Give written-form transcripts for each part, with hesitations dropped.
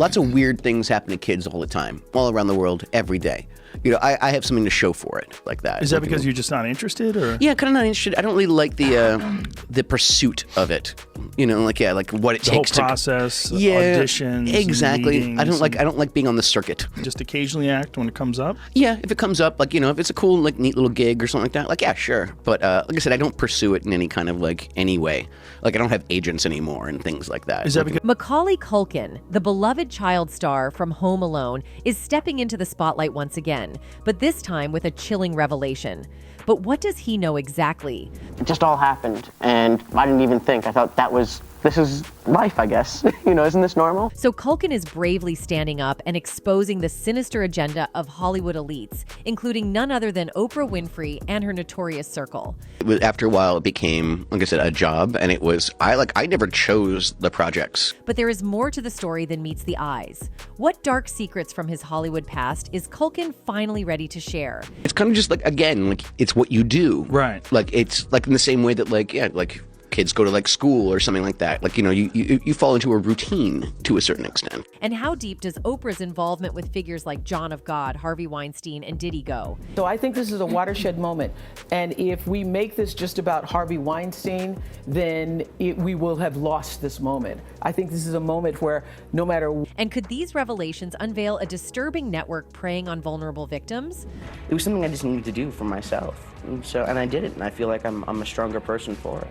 lots of weird things happen to kids all the time, all around the world, every day. I have something to show for it, like that. Is that because you're just not interested, or? Yeah, kind of not interested. I don't really like the pursuit of it. Like what it the takes whole process, to auditions, exactly. I don't like being on the circuit. Just occasionally act when it comes up. Yeah, if it comes up, if it's a cool, neat little gig or something like that, yeah, sure. But like I said, I don't pursue it in any kind of any way. Like I don't have agents anymore and things like that. Is that because Macaulay Culkin, the beloved child star from Home Alone, is stepping into the spotlight once again, but this time with a chilling revelation. But what does he know exactly? It just all happened, and I didn't even think. I thought this is life, I guess. Isn't this normal? So Culkin is bravely standing up and exposing the sinister agenda of Hollywood elites, including none other than Oprah Winfrey and her notorious circle. After a while, it became, like I said, a job, and it was, I never chose the projects. But there is more to the story than meets the eyes. What dark secrets from his Hollywood past is Culkin finally ready to share? It's kind of just it's what you do. Right. It's in the same way that kids go to school or something like that. You fall into a routine to a certain extent. And how deep does Oprah's involvement with figures like John of God, Harvey Weinstein, and Diddy go? So I think this is a watershed moment. And if we make this just about Harvey Weinstein, then we will have lost this moment. I think this is a moment where no matter... And could these revelations unveil a disturbing network preying on vulnerable victims? It was something I just needed to do for myself. And I did it, and I feel like I'm a stronger person for it.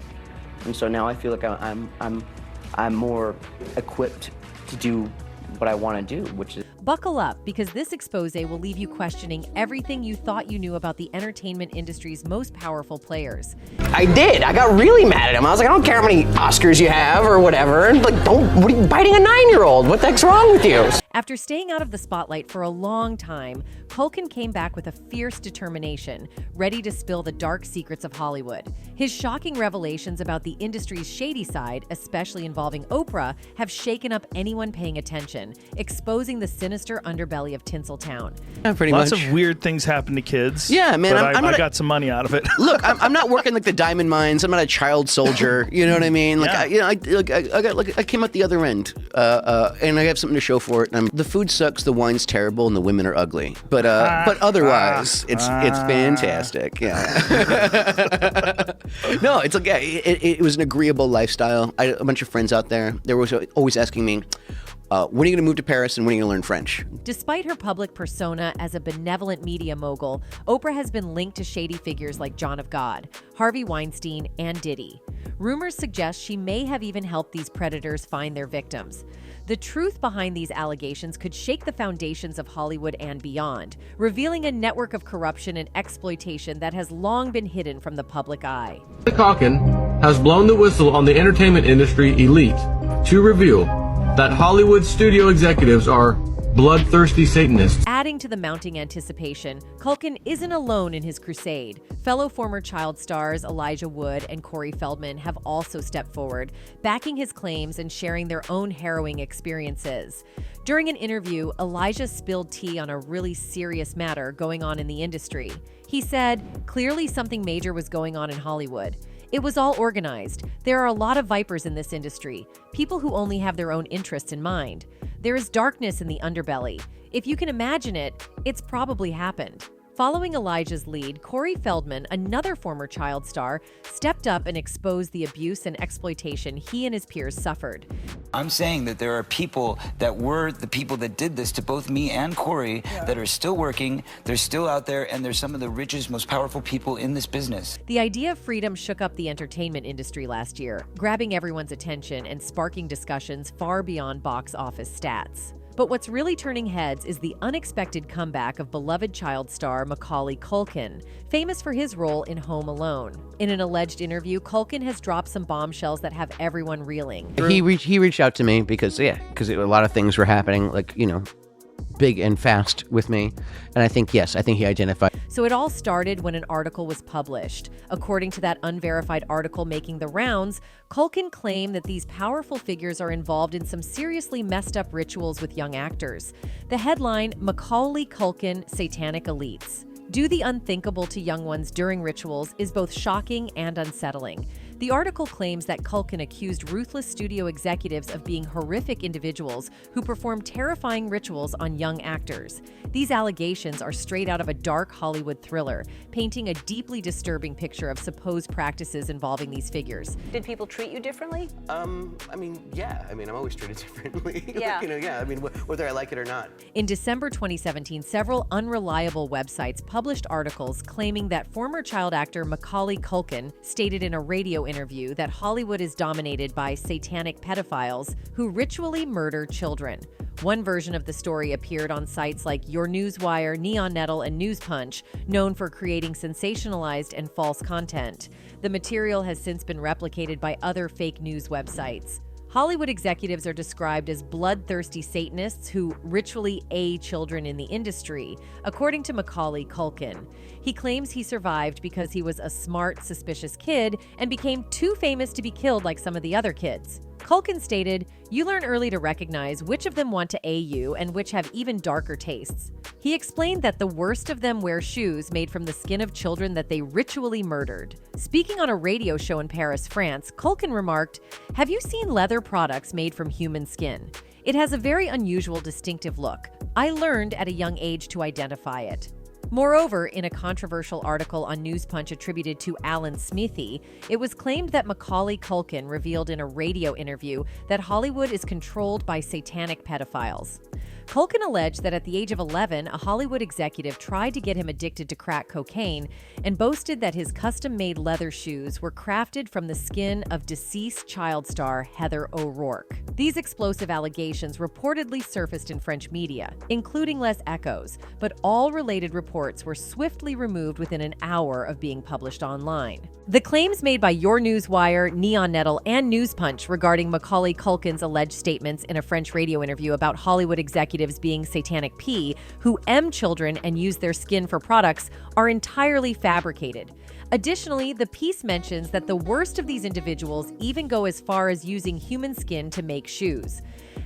And so now I feel like I'm more equipped to do what I want to do, which is... Buckle up, because this expose will leave you questioning everything you thought you knew about the entertainment industry's most powerful players. I did. I got really mad at him. I was like, I don't care how many Oscars you have or whatever. And what are you biting a 9-year-old? What the heck's wrong with you? After staying out of the spotlight for a long time, Culkin came back with a fierce determination, ready to spill the dark secrets of Hollywood. His shocking revelations about the industry's shady side, especially involving Oprah, have shaken up anyone paying attention, exposing the sinister underbelly of Tinseltown. Yeah, pretty Lots much. of weird things happen to kids. Yeah, man, But I'm I not got some money out of it. Look, I'm not working the diamond mines. I'm not a child soldier. You know what I mean? Yeah. I came out the other end, and I have something to show for it. The food sucks, the wine's terrible, and the women are ugly. But otherwise, it's fantastic. Yeah. No, it's it was an agreeable lifestyle. I had a bunch of friends out there. They were always asking me, when are you going to move to Paris and when are you going to learn French? Despite her public persona as a benevolent media mogul, Oprah has been linked to shady figures like John of God, Harvey Weinstein, and Diddy. Rumors suggest she may have even helped these predators find their victims. The truth behind these allegations could shake the foundations of Hollywood and beyond, revealing a network of corruption and exploitation that has long been hidden from the public eye. Culkin has blown the whistle on the entertainment industry elite to reveal that Hollywood studio executives are bloodthirsty Satanists. Adding to the mounting anticipation, Culkin isn't alone in his crusade. Fellow former child stars Elijah Wood and Cory Feldman have also stepped forward, backing his claims and sharing their own harrowing experiences. During an interview, Elijah spilled tea on a really serious matter going on in the industry. He said, clearly something major was going on in Hollywood. It was all organized. There are a lot of vipers in this industry, people who only have their own interests in mind. There is darkness in the underbelly. If you can imagine it, it's probably happened. Following Elijah's lead, Cory Feldman, another former child star, stepped up and exposed the abuse and exploitation he and his peers suffered. I'm saying that there are people that were the people that did this to both me and Cory that are still working, they're still out there, and they're some of the richest, most powerful people in this business. The idea of freedom shook up the entertainment industry last year, grabbing everyone's attention and sparking discussions far beyond box office stats. But what's really turning heads is the unexpected comeback of beloved child star Macaulay Culkin, famous for his role in Home Alone. In an alleged interview, Culkin has dropped some bombshells that have everyone reeling. He reached out to me because a lot of things were happening, big and fast with me. And I think he identified. So it all started when an article was published. According to that unverified article making the rounds, Culkin claimed that these powerful figures are involved in some seriously messed up rituals with young actors. The headline, Macaulay Culkin, Satanic Elites. Do the unthinkable to young ones during rituals is both shocking and unsettling. The article claims that Culkin accused ruthless studio executives of being horrific individuals who perform terrifying rituals on young actors. These allegations are straight out of a dark Hollywood thriller, painting a deeply disturbing picture of supposed practices involving these figures. Did people treat you differently? I mean, yeah. I mean, I'm always treated differently. Yeah. I mean, whether I like it or not. In December 2017, several unreliable websites published articles claiming that former child actor Macaulay Culkin stated in a radio interview that Hollywood is dominated by satanic pedophiles who ritually murder children. One version of the story appeared on sites like Your Newswire, Neon Nettle, and News Punch, known for creating sensationalized and false content. The material has since been replicated by other fake news websites. Hollywood executives are described as bloodthirsty Satanists who ritually aid children in the industry, according to Macaulay Culkin. He claims he survived because he was a smart, suspicious kid and became too famous to be killed like some of the other kids. Culkin stated, "You learn early to recognize which of them want to A you and which have even darker tastes." He explained that the worst of them wear shoes made from the skin of children that they ritually murdered. Speaking on a radio show in Paris, France, Culkin remarked, "Have you seen leather products made from human skin? It has a very unusual, distinctive look. I learned at a young age to identify it." Moreover, in a controversial article on News Punch attributed to Alan Smithy, it was claimed that Macaulay Culkin revealed in a radio interview that Hollywood is controlled by satanic pedophiles. Culkin alleged that at the age of 11, a Hollywood executive tried to get him addicted to crack cocaine and boasted that his custom-made leather shoes were crafted from the skin of deceased child star Heather O'Rourke. These explosive allegations reportedly surfaced in French media, including Les Echos, but all related reports were swiftly removed within an hour of being published online. The claims made by Your Newswire, Neon Nettle, and News Punch regarding Macaulay Culkin's alleged statements in a French radio interview about Hollywood executives being satanic P who M children and use their skin for products are entirely fabricated. Additionally, the piece mentions that the worst of these individuals even go as far as using human skin to make shoes.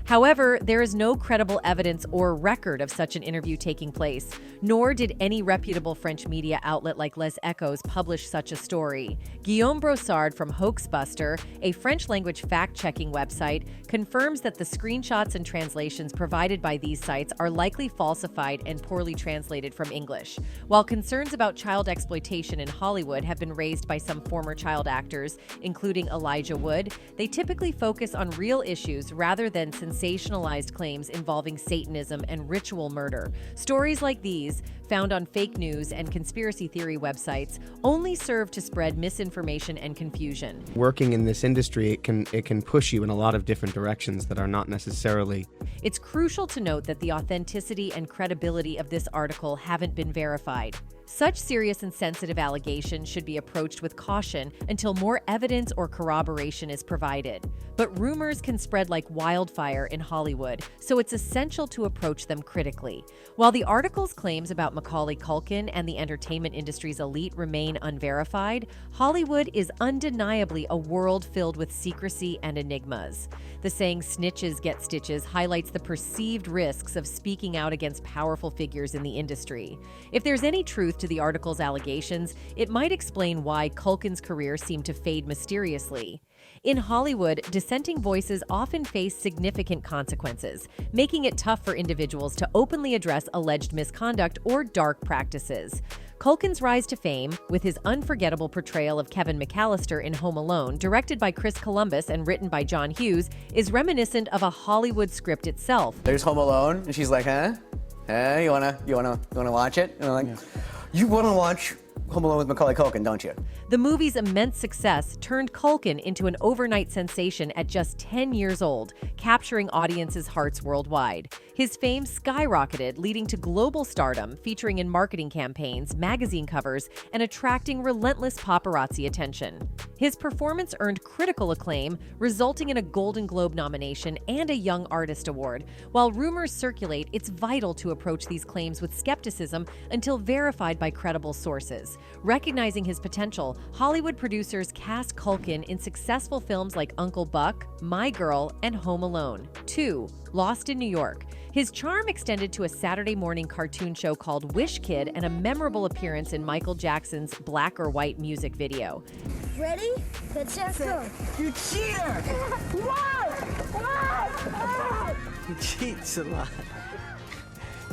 However, there is no credible evidence or record of such an interview taking place, nor did any reputable French media outlet like Les Echos publish such a story. Guillaume Brossard from Hoaxbuster, a French-language fact-checking website, confirms that the screenshots and translations provided by these sites are likely falsified and poorly translated from English. While concerns about child exploitation in Hollywood have been raised by some former child actors, including Elijah Wood, they typically focus on real issues rather than sensationalized claims involving Satanism and ritual murder. Stories like these, found on fake news and conspiracy theory websites, only serve to spread misinformation and confusion. Working in this industry, it can push you in a lot of different directions that are not necessarily. It's crucial to note that the authenticity and credibility of this article haven't been verified. Such serious and sensitive allegations should be approached with caution until more evidence or corroboration is provided. But rumors can spread like wildfire in Hollywood, so it's essential to approach them critically. While the article's claims about Macaulay Culkin and the entertainment industry's elite remain unverified, Hollywood is undeniably a world filled with secrecy and enigmas. The saying "snitches get stitches" highlights the perceived risks of speaking out against powerful figures in the industry. If there's any truth to the article's allegations, it might explain why Culkin's career seemed to fade mysteriously. In Hollywood, dissenting voices often face significant consequences, making it tough for individuals to openly address alleged misconduct or dark practices. Culkin's rise to fame, with his unforgettable portrayal of Kevin McAllister in Home Alone, directed by Chris Columbus and written by John Hughes, is reminiscent of a Hollywood script itself. There's Home Alone, and she's like, huh? You wanna watch it? And I'm like, you wanna watch Home Alone with Macaulay Culkin, don't you? The movie's immense success turned Culkin into an overnight sensation at just 10 years old, capturing audiences' hearts worldwide. His fame skyrocketed, leading to global stardom, featuring in marketing campaigns, magazine covers, and attracting relentless paparazzi attention. His performance earned critical acclaim, resulting in a Golden Globe nomination and a Young Artist Award. While rumors circulate, it's vital to approach these claims with skepticism until verified by credible sources. Recognizing his potential, Hollywood producers cast Culkin in successful films like Uncle Buck, My Girl, and Home Alone. 2. Lost in New York. His charm extended to a Saturday morning cartoon show called Wish Kid and a memorable appearance in Michael Jackson's Black or White music video. Ready? Good, set, go. You cheater! Whoa! He cheats a lot.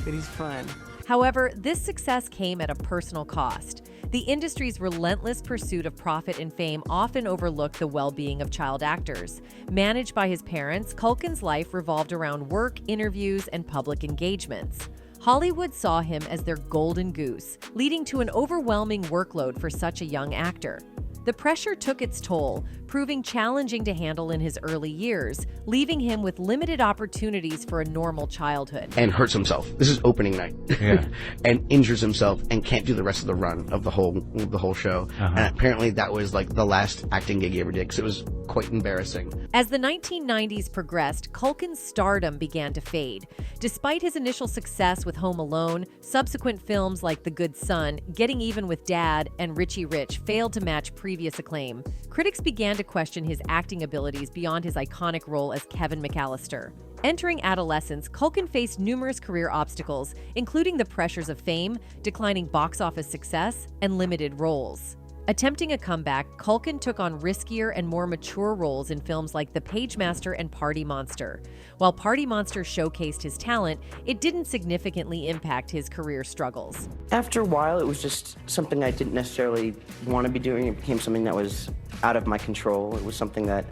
But he's fun. However, this success came at a personal cost. The industry's relentless pursuit of profit and fame often overlooked the well-being of child actors. Managed by his parents, Culkin's life revolved around work, interviews, and public engagements. Hollywood saw him as their golden goose, leading to an overwhelming workload for such a young actor. The pressure took its toll, proving challenging to handle in his early years, leaving him with limited opportunities for a normal childhood. And hurts himself. This is opening night. Yeah. And injures himself and can't do the rest of the run of the whole show. And apparently that was like the last acting gig he ever did, because it was quite embarrassing. As the 1990s progressed, Culkin's stardom began to fade. Despite his initial success with Home Alone, subsequent films like The Good Son, Getting Even with Dad, and Richie Rich failed to match previous acclaim. Critics began to question his acting abilities beyond his iconic role as Kevin McAllister. Entering adolescence, Culkin faced numerous career obstacles, including the pressures of fame, declining box office success, and limited roles. Attempting a comeback, Culkin took on riskier and more mature roles in films like The Pagemaster and Party Monster. While Party Monster showcased his talent, it didn't significantly impact his career struggles. After a while, it was just something I didn't necessarily want to be doing. It became something that was out of my control. It was something I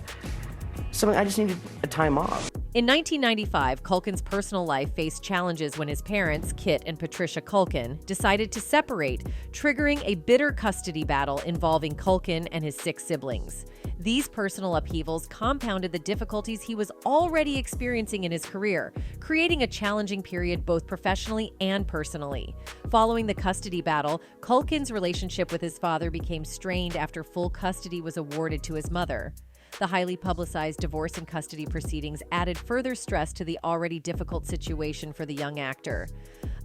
just needed a time off. In 1995, Culkin's personal life faced challenges when his parents, Kit and Patricia Culkin, decided to separate, triggering a bitter custody battle involving Culkin and his 6 siblings. These personal upheavals compounded the difficulties he was already experiencing in his career, creating a challenging period both professionally and personally. Following the custody battle, Culkin's relationship with his father became strained after full custody was awarded to his mother. The highly publicized divorce and custody proceedings added further stress to the already difficult situation for the young actor.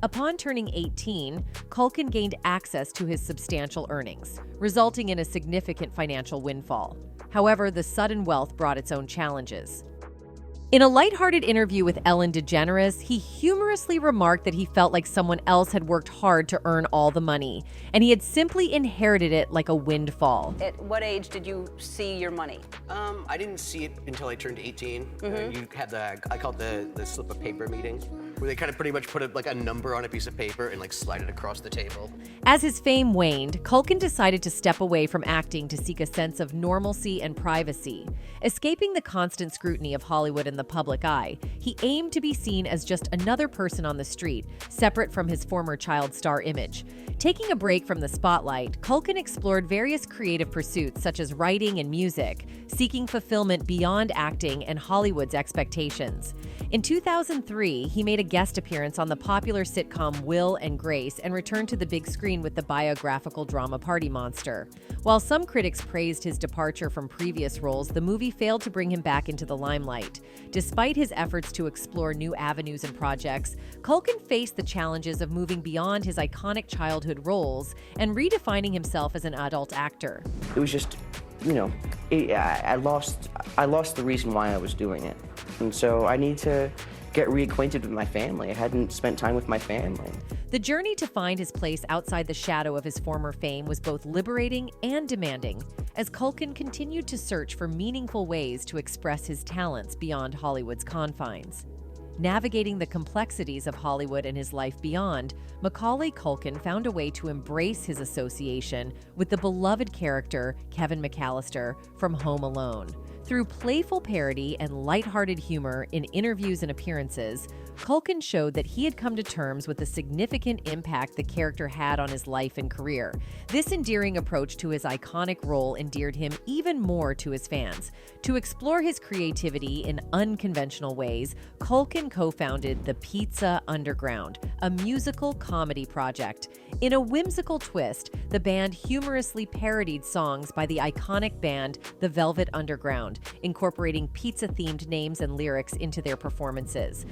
Upon turning 18, Culkin gained access to his substantial earnings, resulting in a significant financial windfall. However, the sudden wealth brought its own challenges. In a lighthearted interview with Ellen DeGeneres, he humorously remarked that he felt like someone else had worked hard to earn all the money, and he had simply inherited it like a windfall. At what age did you see your money? I didn't see it until I turned 18. You had I call it the slip of paper meeting, where they kind of pretty much put a number on a piece of paper and slide it across the table. As his fame waned, Culkin decided to step away from acting to seek a sense of normalcy and privacy. Escaping the constant scrutiny of Hollywood and the public eye, he aimed to be seen as just another person on the street, separate from his former child star image. Taking a break from the spotlight, Culkin explored various creative pursuits such as writing and music, seeking fulfillment beyond acting and Hollywood's expectations. In 2003, he made a guest appearance on the popular sitcom Will and Grace and returned to the big screen with the biographical drama Party Monster. While some critics praised his departure from previous roles, the movie failed to bring him back into the limelight. Despite his efforts to explore new avenues and projects, Culkin faced the challenges of moving beyond his iconic childhood roles and redefining himself as an adult actor. It was just, I lost the reason why I was doing it. And so I need to get reacquainted with my family. I hadn't spent time with my family. The journey to find his place outside the shadow of his former fame was both liberating and demanding, as Culkin continued to search for meaningful ways to express his talents beyond Hollywood's confines. Navigating the complexities of Hollywood and his life beyond, Macaulay Culkin found a way to embrace his association with the beloved character Kevin McAllister from Home Alone. Through playful parody and lighthearted humor in interviews and appearances, Culkin showed that he had come to terms with the significant impact the character had on his life and career. This endearing approach to his iconic role endeared him even more to his fans. To explore his creativity in unconventional ways, Culkin co-founded The Pizza Underground, a musical comedy project. In a whimsical twist, the band humorously parodied songs by the iconic band The Velvet Underground, incorporating pizza-themed names and lyrics into their performances.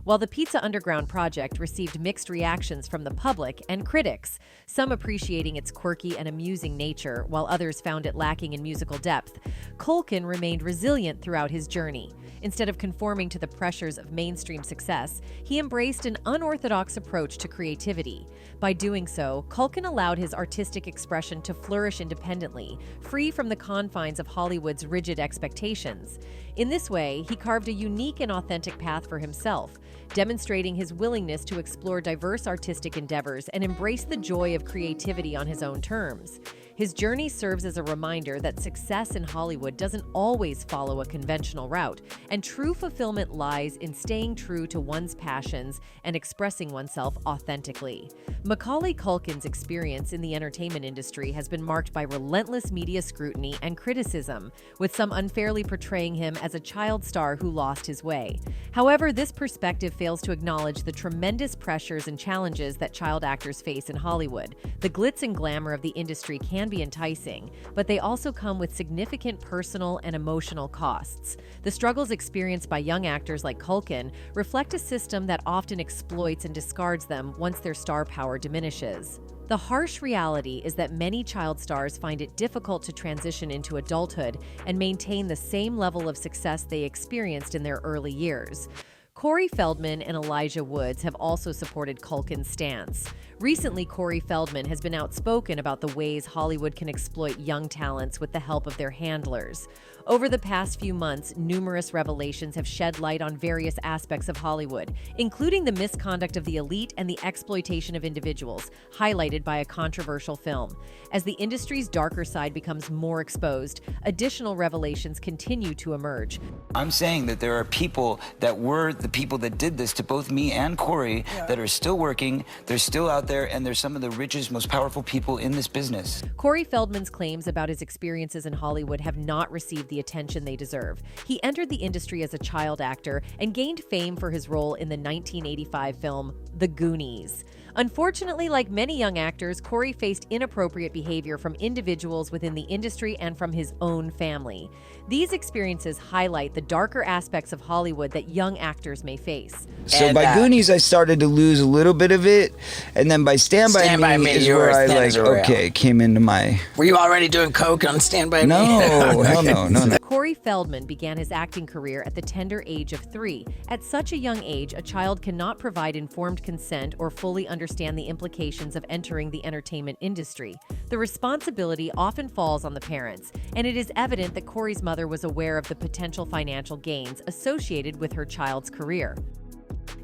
While the Pizza Underground project received mixed reactions from the public and critics, some appreciating its quirky and amusing nature, while others found it lacking in musical depth, Culkin remained resilient throughout his journey. Instead of conforming to the pressures of mainstream success, he embraced an unorthodox approach to creativity. By doing so, Culkin allowed his artistic expression to flourish independently, free from the confines of Hollywood's rigid expectations. In this way, he carved a unique and authentic path for himself, demonstrating his willingness to explore diverse artistic endeavors and embrace the joy of creativity on his own terms. His journey serves as a reminder that success in Hollywood doesn't always follow a conventional route, and true fulfillment lies in staying true to one's passions and expressing oneself authentically. Macaulay Culkin's experience in the entertainment industry has been marked by relentless media scrutiny and criticism, with some unfairly portraying him as a child star who lost his way. However, this perspective fails to acknowledge the tremendous pressures and challenges that child actors face in Hollywood. The glitz and glamour of the industry can be enticing, but they also come with significant personal and emotional costs. The struggles experienced by young actors like Culkin reflect a system that often exploits and discards them once their star power diminishes. The harsh reality is that many child stars find it difficult to transition into adulthood and maintain the same level of success they experienced in their early years. Cory Feldman and Elijah Woods have also supported Culkin's stance. Recently, Cory Feldman has been outspoken about the ways Hollywood can exploit young talents with the help of their handlers. Over the past few months, numerous revelations have shed light on various aspects of Hollywood, including the misconduct of the elite and the exploitation of individuals, highlighted by a controversial film. As the industry's darker side becomes more exposed, additional revelations continue to emerge. I'm saying that there are people that were the people that did this to both me and Cory that are still working, they're still out there, and they're some of the richest, most powerful people in this business. Cory Feldman's claims about his experiences in Hollywood have not received the attention they deserve. He entered the industry as a child actor and gained fame for his role in the 1985 film The Goonies. Unfortunately, like many young actors, Cory faced inappropriate behavior from individuals within the industry and from his own family. These experiences highlight the darker aspects of Hollywood that young actors may face. So by Goonies, I started to lose a little bit of it, and then by Stand By Me is where I came into my... Were you already doing coke on Stand By Me? No, hell no. Cory Feldman began his acting career at the tender age of 3. At such a young age, a child cannot provide informed consent or fully understand the implications of entering the entertainment industry. The responsibility often falls on the parents, and it is evident that Cory's mother was aware of the potential financial gains associated with her child's career.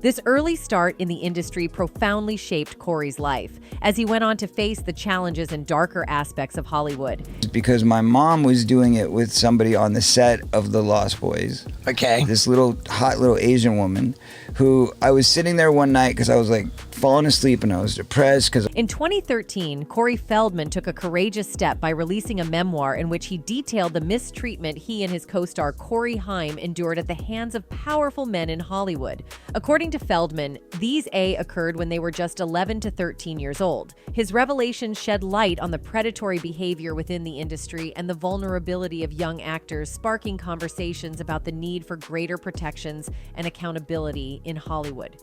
This early start in the industry profoundly shaped Cory's life, as he went on to face the challenges and darker aspects of Hollywood. Because my mom was doing it with somebody on the set of The Lost Boys. Okay. This hot little Asian woman who I was sitting there one night because I was like falling asleep and I was depressed. In 2013, Cory Feldman took a courageous step by releasing a memoir in which he detailed the mistreatment he and his co-star Corey Haim endured at the hands of powerful men in Hollywood. According to Feldman, these occurred when they were just 11 to 13 years old. His revelations shed light on the predatory behavior within the industry and the vulnerability of young actors, sparking conversations about the need for greater protections and accountability in Hollywood.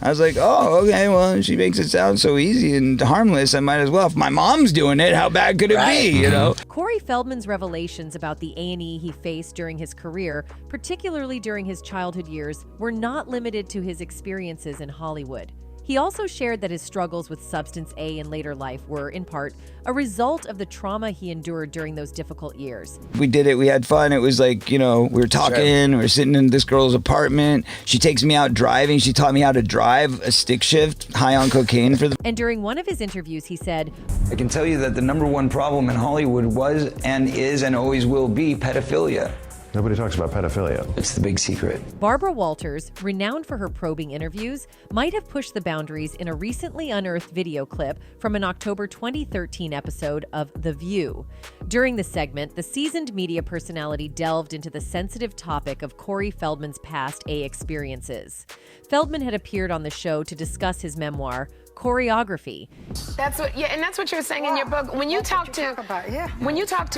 I was like, oh, okay, well, she makes it sound so easy and harmless, I might as well. If my mom's doing it, how bad could it be, you know? Cory Feldman's revelations about the A&E he faced during his career, particularly during his childhood years, were not limited to his experiences in Hollywood. He also shared that his struggles with substance A in later life were, in part, a result of the trauma he endured during those difficult years. We did it, we had fun, it was like, you know, we were talking, we were sitting in this girl's apartment, she takes me out driving, she taught me how to drive a stick shift, high on cocaine for the... And during one of his interviews, he said, I can tell you that the #1 problem in Hollywood was and is and always will be pedophilia. Nobody talks about pedophilia. It's the big secret. Barbara Walters, renowned for her probing interviews, might have pushed the boundaries in a recently unearthed video clip from an October 2013 episode of The View. During the segment, the seasoned media personality delved into the sensitive topic of Cory Feldman's past experiences. Feldman had appeared on the show to discuss his memoir, Choreography. That's what, and that's what you were saying in your book. When you talk to parents,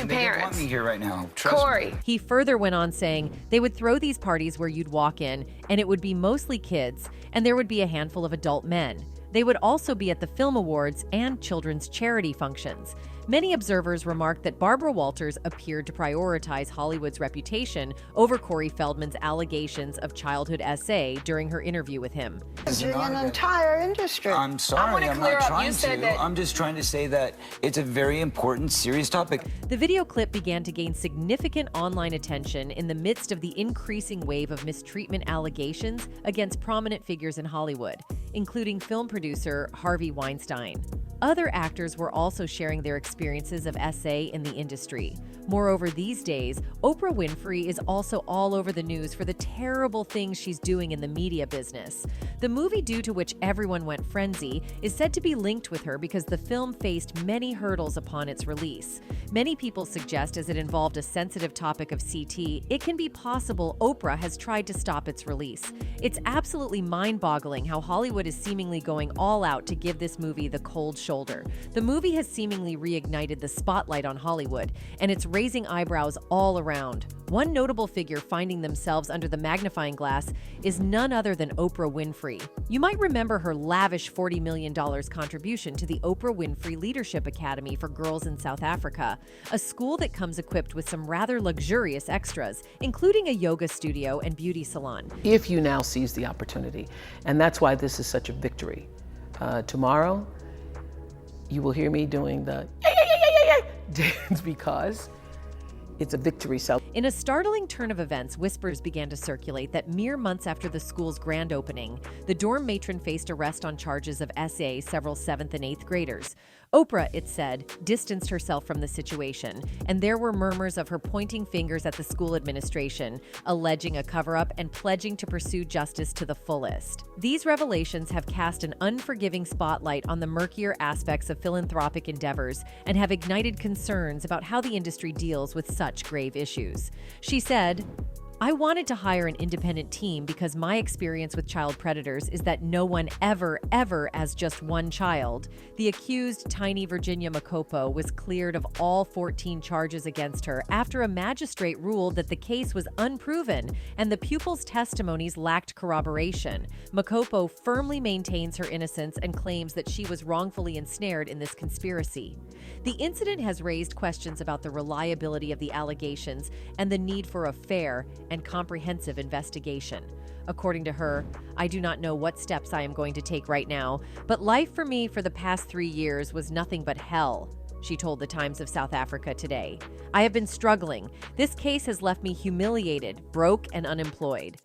They don't want me here right now. Trust Cory. me. He further went on saying they would throw these parties where you'd walk in, and it would be mostly kids, and there would be a handful of adult men. They would also be at the film awards and children's charity functions. Many observers remarked that Barbara Walters appeared to prioritize Hollywood's reputation over Cory Feldman's allegations of childhood SA during her interview with him. It's an entire industry. I'm sorry, I'm not trying to. I'm just trying to say that it's a very important, serious topic. The video clip began to gain significant online attention in the midst of the increasing wave of mistreatment allegations against prominent figures in Hollywood, including film producer Harvey Weinstein. Other actors were also sharing their experiences of SA in the industry. Moreover, these days, Oprah Winfrey is also all over the news for the terrible things she's doing in the media business. The movie due to which everyone went frenzy is said to be linked with her because the film faced many hurdles upon its release. Many people suggest, as it involved a sensitive topic of CT, it can be possible Oprah has tried to stop its release. It's absolutely mind-boggling how Hollywood is seemingly going all out to give this movie the cold shoulder. The movie has seemingly reignited the spotlight on Hollywood, and it's raising eyebrows all around. One notable figure finding themselves under the magnifying glass is none other than Oprah Winfrey. You might remember her lavish $40 million contribution to the Oprah Winfrey Leadership Academy for Girls in South Africa, a school that comes equipped with some rather luxurious extras, including a yoga studio and beauty salon. If you now seize the opportunity, and that's why this is such a victory. Tomorrow, you will hear me doing the dance because it's a victory cell. In a startling turn of events, whispers began to circulate that mere months after the school's grand opening, the dorm matron faced arrest on charges of SA several 7th and 8th graders. Oprah, it said, distanced herself from the situation, and there were murmurs of her pointing fingers at the school administration, alleging a cover-up and pledging to pursue justice to the fullest. These revelations have cast an unforgiving spotlight on the murkier aspects of philanthropic endeavors and have ignited concerns about how the industry deals with such grave issues. She said, I wanted to hire an independent team because my experience with child predators is that no one ever as just one child. The accused, tiny Virginia Macopo, was cleared of all 14 charges against her after a magistrate ruled that the case was unproven and the pupils' testimonies lacked corroboration. Macopo firmly maintains her innocence and claims that she was wrongfully ensnared in this conspiracy. The incident has raised questions about the reliability of the allegations and the need for a fair and comprehensive investigation. According to her, I do not know what steps I am going to take right now, but life for me for the past 3 years was nothing but hell, she told the Times of South Africa today. I have been struggling. This case has left me humiliated, broke, and unemployed.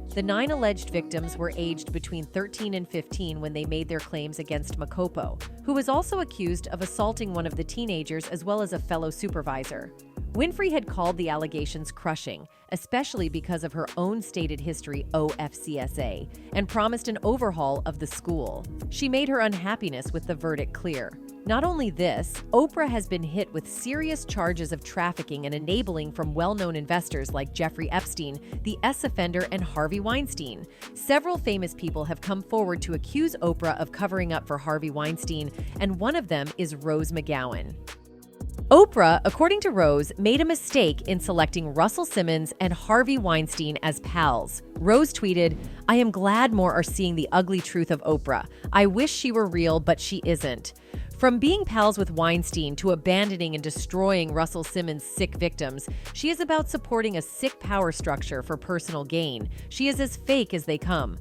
The 9 alleged victims were aged between 13 and 15 when they made their claims against Macopo, who was also accused of assaulting one of the teenagers as well as a fellow supervisor. Winfrey had called the allegations crushing, especially because of her own stated history OFCSA, and promised an overhaul of the school. She made her unhappiness with the verdict clear. Not only this, Oprah has been hit with serious charges of trafficking and enabling from well-known investors like Jeffrey Epstein, the S-offender, and Harvey Weinstein. Several famous people have come forward to accuse Oprah of covering up for Harvey Weinstein, and one of them is Rose McGowan. Oprah, according to Rose, made a mistake in selecting Russell Simmons and Harvey Weinstein as pals. Rose tweeted, I am glad more are seeing the ugly truth of Oprah. I wish she were real, but she isn't. From being pals with Weinstein to abandoning and destroying Russell Simmons' sick victims, she is about supporting a sick power structure for personal gain. She is as fake as they come.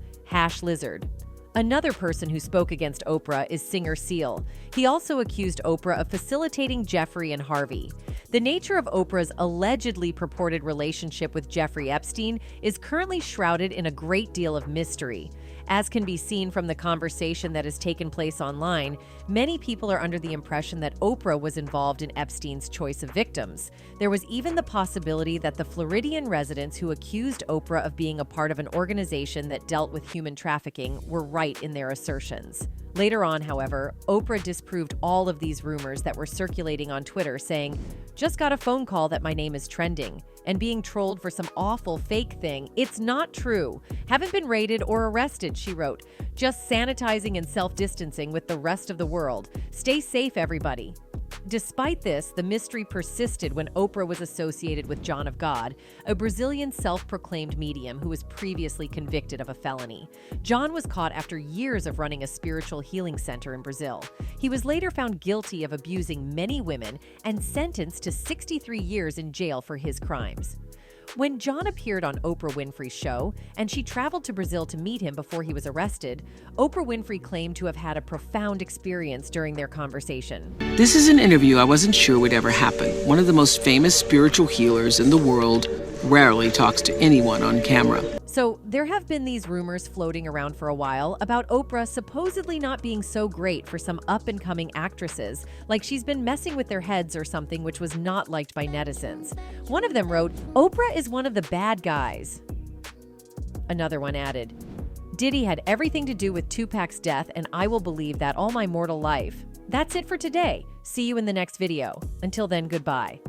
#Lizard. Another person who spoke against Oprah is singer Seal. He also accused Oprah of facilitating Jeffrey and Harvey. The nature of Oprah's allegedly purported relationship with Jeffrey Epstein is currently shrouded in a great deal of mystery. As can be seen from the conversation that has taken place online, many people are under the impression that Oprah was involved in Epstein's choice of victims. There was even the possibility that the Floridian residents who accused Oprah of being a part of an organization that dealt with human trafficking were right in their assertions. Later on, however, Oprah disproved all of these rumors that were circulating on Twitter, saying, "Just got a phone call that my name is trending," and being trolled for some awful fake thing. "It's not true. Haven't been raided or arrested," she wrote. "Just sanitizing and self-distancing with the rest of the world. Stay safe, everybody." Despite this, the mystery persisted when Oprah was associated with John of God, a Brazilian self-proclaimed medium who was previously convicted of a felony. John was caught after years of running a spiritual healing center in Brazil. He was later found guilty of abusing many women and sentenced to 63 years in jail for his crimes. When John appeared on Oprah Winfrey's show, and she traveled to Brazil to meet him before he was arrested, Oprah Winfrey claimed to have had a profound experience during their conversation. This is an interview I wasn't sure would ever happen. One of the most famous spiritual healers in the world rarely talks to anyone on camera. So there have been these rumors floating around for a while about Oprah supposedly not being so great for some up-and-coming actresses, like she's been messing with their heads or something, which was not liked by netizens. One of them wrote, "Oprah is one of the bad guys." Another one added, "Diddy had everything to do with Tupac's death, and I will believe that all my mortal life." That's it for today. See you in the next video. Until then, goodbye.